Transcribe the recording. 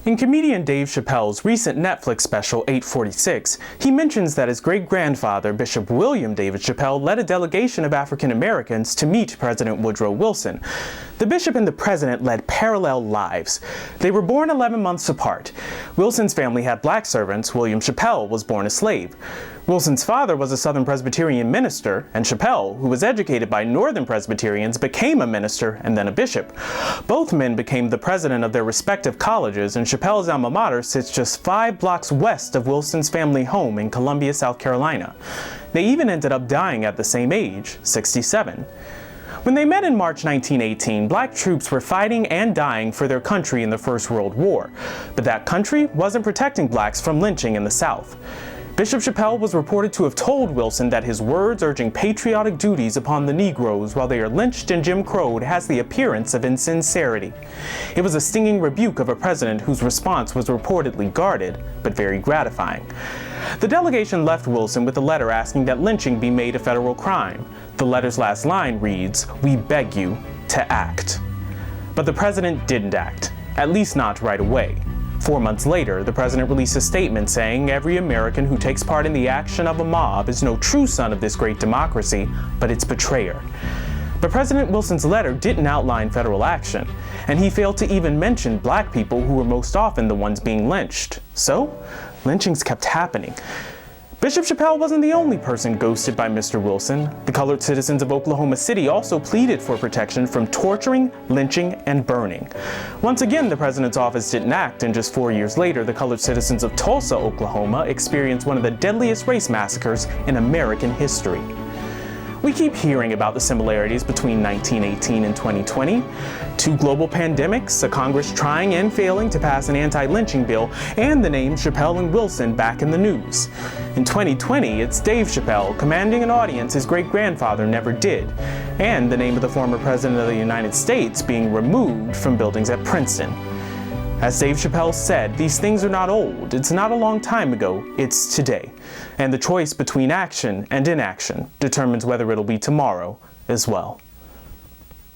In comedian Dave Chappelle's recent Netflix special 846, he mentions that his great-grandfather, Bishop William David Chappelle, led a delegation of African Americans to meet President Woodrow Wilson. The bishop and the president led parallel lives. They were born 11 months apart. Wilson's family had black servants. William Chappelle was born a slave. Wilson's father was a Southern Presbyterian minister, and Chappelle, who was educated by Northern Presbyterians, became a minister and then a bishop. Both men became the president of their respective colleges, and Chappelle's alma mater sits just 5 blocks west of Wilson's family home in Columbia, South Carolina. They even ended up dying at the same age, 67. When they met in March 1918, black troops were fighting and dying for their country in the First World War, but that country wasn't protecting blacks from lynching in the South. Bishop Chappelle was reported to have told Wilson that his words urging patriotic duties upon the Negroes while they are lynched and Jim Crowed has the appearance of insincerity. It was a stinging rebuke of a president whose response was reportedly guarded, but very gratifying. The delegation left Wilson with a letter asking that lynching be made a federal crime. The letter's last line reads, "We beg you to act." But the president didn't act, at least not right away. 4 months later, the president released a statement saying every American who takes part in the action of a mob is no true son of this great democracy, but its betrayer. But President Wilson's letter didn't outline federal action, and he failed to even mention black people who were most often the ones being lynched. So, lynchings kept happening. Bishop Chappelle wasn't the only person ghosted by Mr. Wilson. The colored citizens of Oklahoma City also pleaded for protection from torturing, lynching, and burning. Once again, the president's office didn't act, and just 4 years later, the colored citizens of Tulsa, Oklahoma experienced one of the deadliest race massacres in American history. We keep hearing about the similarities between 1918 and 2020. 2 global pandemics, a Congress trying and failing to pass an anti-lynching bill, and the names Chappelle and Wilson back in the news. In 2020, it's Dave Chappelle commanding an audience his great-grandfather never did, and the name of the former president of the United States being removed from buildings at Princeton. As Dave Chappelle said, these things are not old. It's not a long time ago, it's today. And the choice between action and inaction determines whether it'll be tomorrow as well.